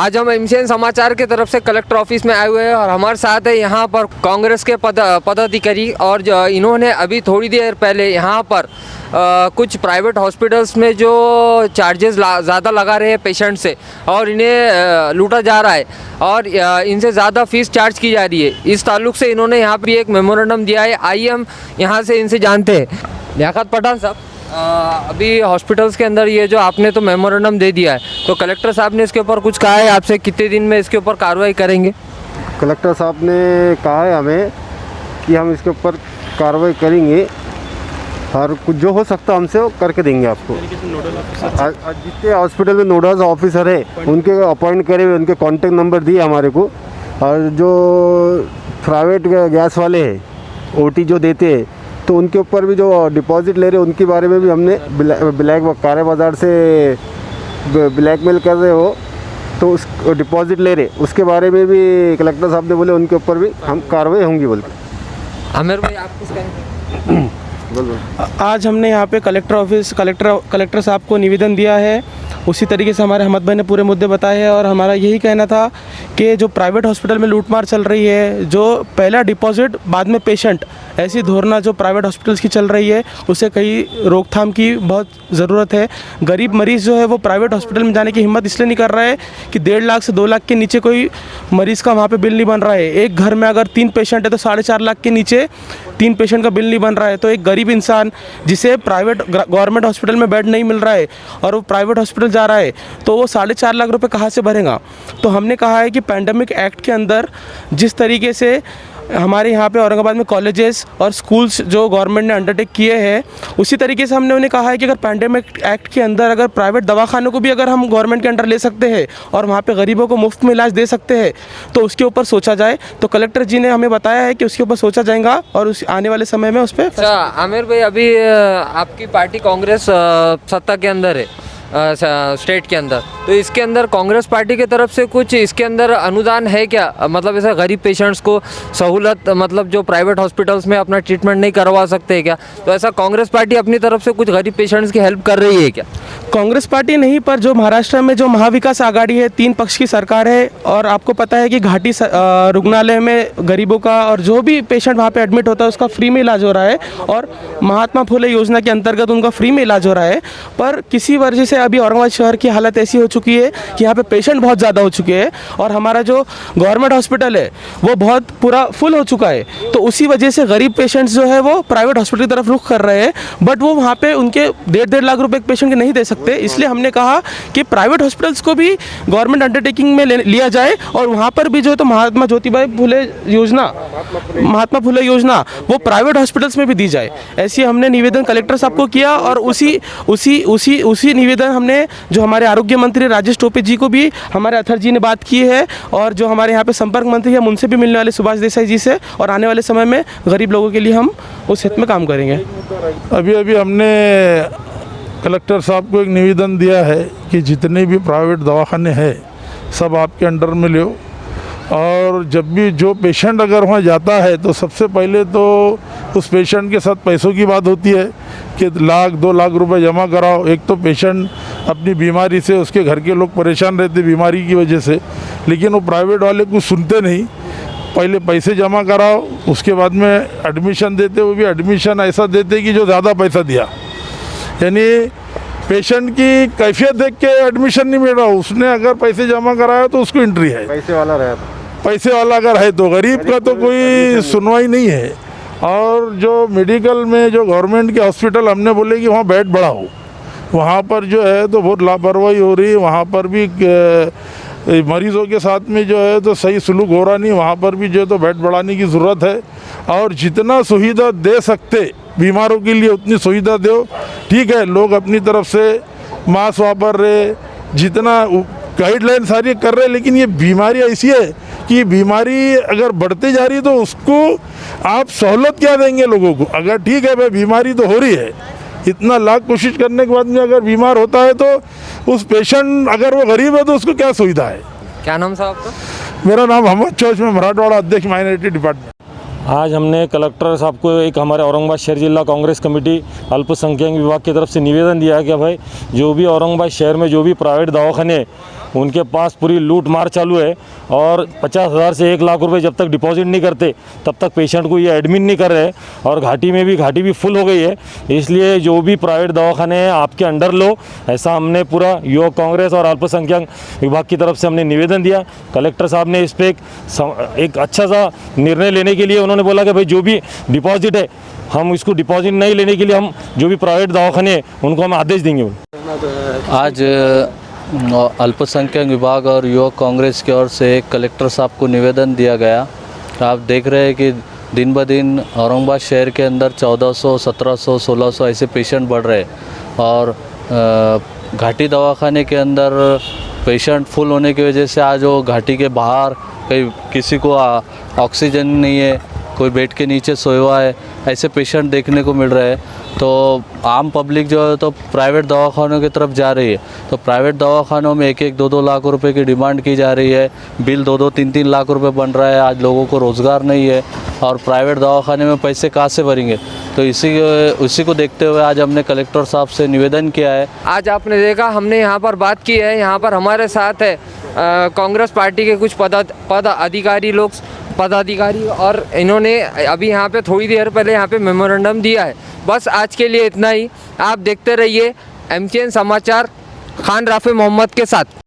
आज हम एमसीएन समाचार की तरफ से कलेक्टर ऑफिस में आए हुए हैं और हमारे साथ है यहाँ पर कांग्रेस के पदाधिकारी और इन्होंने अभी थोड़ी देर पहले यहाँ पर कुछ प्राइवेट हॉस्पिटल्स में जो चार्जेस ज़्यादा लगा रहे हैं पेशेंट से और इन्हें लूटा जा रहा है और इनसे ज़्यादा फीस चार्ज की जा रही है, इस ताल्लुक से इन्होंने यहाँ पर एक मेमोरेंडम दिया है। आइए हम यहाँ से इनसे जानते हैं। लियाकत पठान साहब, अभी हॉस्पिटल्स के अंदर ये जो आपने तो मेमोरेंडम दे दिया है, तो कलेक्टर साहब ने इसके ऊपर कुछ कहा है आपसे, कितने दिन में इसके ऊपर कार्रवाई करेंगे? कलेक्टर साहब ने कहा है हमें कि हम इसके ऊपर कार्रवाई करेंगे और कुछ जो हो सकता हमसे वो करके देंगे आपको। जितने हॉस्पिटल में नोडल ऑफिसर है उनके अपॉइंट करे हुए, उनके कॉन्टेक्ट नंबर दिए हमारे को। और जो प्राइवेट गैस वाले हैं ओटी जो देते हैं तो उनके ऊपर भी जो डिपॉजिट ले रहे हैं उनके बारे में भी हमने ब्लैक काले बाज़ार से ब्लैकमेल कर रहे हो तो उस डिपॉजिट ले रहे उसके बारे में भी कलेक्टर साहब ने बोले उनके ऊपर भी हम कार्रवाई होंगी बोल के। आमिर भाई, आप कुछ कहेंगे? आज हमने यहाँ पे कलेक्टर साहब को निवेदन दिया है। उसी तरीके से हमारे अहमद भाई ने पूरे मुद्दे बताए हैं और हमारा यही कहना था कि जो प्राइवेट हॉस्पिटल में लूटमार चल रही है, जो पहला डिपॉजिट बाद में पेशेंट, ऐसी धोरणा जो प्राइवेट हॉस्पिटल्स की चल रही है उसे कई रोकथाम की बहुत ज़रूरत है। गरीब मरीज़ जो है वो प्राइवेट हॉस्पिटल में जाने की हिम्मत इसलिए नहीं कर रहा है कि 1.5 लाख से 2 लाख के नीचे कोई मरीज़ का वहाँ पे बिल नहीं बन रहा है। एक घर में अगर 3 पेशेंट है तो 4.5 लाख के नीचे 3 पेशेंट का बिल नहीं बन रहा है। तो एक गरीब इंसान जिसे प्राइवेट गवर्नमेंट हॉस्पिटल में बेड नहीं मिल रहा है और वो प्राइवेट हॉस्पिटल जा रहा है तो वो 4.5 लाख रुपए कहाँ से भरेगा? तो हमने कहा है कि पैंडेमिक एक्ट के अंदर जिस तरीके से हमारे यहाँ पे औरंगाबाद में कॉलेजेस और स्कूल्स जो गवर्नमेंट ने अंडरटेक किए हैं, उसी तरीके से हमने उन्हें कहा है कि अगर पैंडेमिक एक्ट के अंदर अगर प्राइवेट दवाखानों को भी अगर हम गवर्नमेंट के अंडर ले सकते हैं और वहाँ पे गरीबों को मुफ्त में इलाज दे सकते हैं तो उसके ऊपर सोचा जाए। तो कलेक्टर जी ने हमें बताया है कि उसके ऊपर सोचा जाएगा और उस आने वाले समय में उस पर। अच्छा आमिर भाई, अभी आपकी पार्टी कांग्रेस सत्ता के अंदर है स्टेट के अंदर, तो इसके अंदर कांग्रेस पार्टी की तरफ से कुछ इसके अंदर अनुदान है क्या? मतलब ऐसा गरीब पेशेंट्स को सहूलत, मतलब जो प्राइवेट हॉस्पिटल्स में अपना ट्रीटमेंट नहीं करवा सकते हैं क्या, तो ऐसा कांग्रेस पार्टी अपनी तरफ से कुछ गरीब पेशेंट्स की हेल्प कर रही है क्या? कांग्रेस पार्टी नहीं, पर जो महाराष्ट्र में जो महाविकास आघाड़ी है, 3 पक्ष की सरकार है और आपको पता है कि घाटी रुग्णालय में गरीबों का और जो भी पेशेंट वहाँ पे एडमिट होता है उसका फ्री में इलाज हो रहा है और महात्मा फुले योजना के अंतर्गत उनका फ्री में इलाज हो रहा है। पर किसी वजह से अभी औरंगाबाद शहर की हालत ऐसी हो चुकी है कि यहाँ पे पेशेंट बहुत ज़्यादा हो चुके हैं और हमारा जो गवर्नमेंट हॉस्पिटल है वो बहुत पूरा फुल हो चुका है। तो उसी वजह से गरीब पेशेंट्स जो है वो प्राइवेट हॉस्पिटल की तरफ रुख कर रहे हैं, बट वो वहाँ पे उनके 1.5 लाख रुपए एक पेशेंट के नहीं दे सकते। इसलिए हमने कहा कि प्राइवेट हॉस्पिटल्स को भी गवर्नमेंट अंडरटेकिंग में लिया जाए और वहाँ पर भी जो है तो महात्मा फुले योजना वो प्राइवेट हॉस्पिटल्स में भी दी जाए। ऐसी हमने निवेदन कलेक्टर साहब को किया और उसी निवेदन हमने जो हमारे आरोग्य मंत्री राजेश टोपे जी को भी हमारे अथर जी ने बात की है और जो हमारे यहाँ पे संपर्क मंत्री है उनसे भी मिलने वाले सुभाष देसाई जी से, और आने वाले समय में गरीब लोगों के लिए हम उस हित में काम करेंगे। अभी हमने कलेक्टर साहब को एक निवेदन दिया है कि जितने भी प्राइवेट दवाखाने हैं सब आपके अंडर में लो, और जब भी जो पेशेंट अगर वहाँ जाता है तो सबसे पहले तो उस पेशेंट के साथ पैसों की बात होती है कि 1 लाख 2 लाख रुपए जमा कराओ। एक तो पेशेंट अपनी बीमारी से, उसके घर के लोग परेशान रहते बीमारी की वजह से, लेकिन वो प्राइवेट वाले कुछ सुनते नहीं। पहले पैसे जमा कराओ, उसके बाद में एडमिशन देते, वो भी एडमिशन ऐसा देते कि जो ज़्यादा पैसा दिया, यानी पेशेंट की कैफियत देख के एडमिशन नहीं मिल रहा। उसने अगर पैसे जमा कराया तो उसको एंट्री है, पैसे वाला अगर है तो गरीब का तो कोई सुनवाई नहीं है। और जो मेडिकल में जो गवर्नमेंट के हॉस्पिटल हमने बोले कि वहाँ बेड बढ़ाओ, वहाँ पर जो है तो बहुत लापरवाही हो रही है। वहाँ पर भी मरीज़ों के साथ में जो है तो सही सलूक हो रहा नहीं, वहाँ पर भी जो है तो बेड बढ़ाने की ज़रूरत है। और जितना सुविधा दे सकते बीमारों के लिए उतनी सुविधा दो। ठीक है, लोग अपनी तरफ से मास्क वापर रहे, जितना गाइडलाइन सारी कर रहे, लेकिन ये बीमारी ऐसी है कि बीमारी अगर बढ़ती जा रही है तो उसको आप सहूलत क्या देंगे लोगों को? अगर ठीक है भाई बीमारी तो हो रही है, इतना लाख कोशिश करने के बाद में अगर बीमार होता है तो उस पेशेंट अगर वो गरीब है तो उसको क्या सुविधा है? क्या नाम साहब आपका? मेरा नाम मोहम्मद चौधरी, में मराठवाड़ा अध्यक्ष माइनॉरिटी डिपार्टमेंट। आज हमने कलेक्टर साहब को एक हमारे औरंगाबाद शहर जिला कांग्रेस कमेटी अल्पसंख्यक विभाग की तरफ से निवेदन दिया है कि भाई जो भी औरंगाबाद शहर में जो भी प्राइवेट दवाखाने हैं उनके पास पूरी लूट मार चालू है और 50,000 से 1 लाख रुपए जब तक डिपॉजिट नहीं करते तब तक पेशेंट को ये एडमिट नहीं कर रहे और घाटी भी फुल हो गई है। इसलिए जो भी प्राइवेट दवाखाने हैं आपके अंडर लो, ऐसा हमने पूरा युवक कांग्रेस और अल्पसंख्यक विभाग की तरफ से हमने निवेदन दिया। कलेक्टर साहब ने इस पर एक अच्छा सा निर्णय लेने के लिए उन्होंने बोला कि भाई जो भी डिपॉजिट है हम इसको डिपॉजिट नहीं लेने के लिए हम जो भी प्राइवेट दवाखाने हैं उनको हम आदेश देंगे। आज अल्पसंख्यक विभाग और युवक कांग्रेस की ओर से कलेक्टर साहब को निवेदन दिया गया। आप देख रहे हैं कि दिन ब दिन औरंगाबाद शहर के अंदर 1400, 1700, 1600 ऐसे पेशेंट बढ़ रहे हैं और घाटी दवाखाने के अंदर पेशेंट फुल होने की वजह से आज वो घाटी के बाहर कहीं किसी को ऑक्सीजन नहीं है, कोई बेड के नीचे सोया हुआ है, ऐसे पेशेंट देखने को मिल रहे हैं। तो आम पब्लिक जो है तो प्राइवेट दवाखानों की तरफ जा रही है। तो प्राइवेट दवाखानों में 1-1, 2-2 लाख रुपए की डिमांड की जा रही है, बिल 2-2, 3-3 लाख रुपए बन रहा है। आज लोगों को रोज़गार नहीं है और प्राइवेट दवाखाने में पैसे कहाँ से भरेंगे। तो इसी को देखते हुए आज हमने कलेक्टर साहब से निवेदन किया है। आज आपने देखा हमने यहाँ पर बात की है, यहाँ पर हमारे साथ है कांग्रेस पार्टी के कुछ पदाधिकारी और इन्होंने अभी यहाँ पे थोड़ी देर पहले यहाँ पे मेमोरेंडम दिया है। बस आज के लिए इतना ही। आप देखते रहिए MKN समाचार खान राफे मोहम्मद के साथ।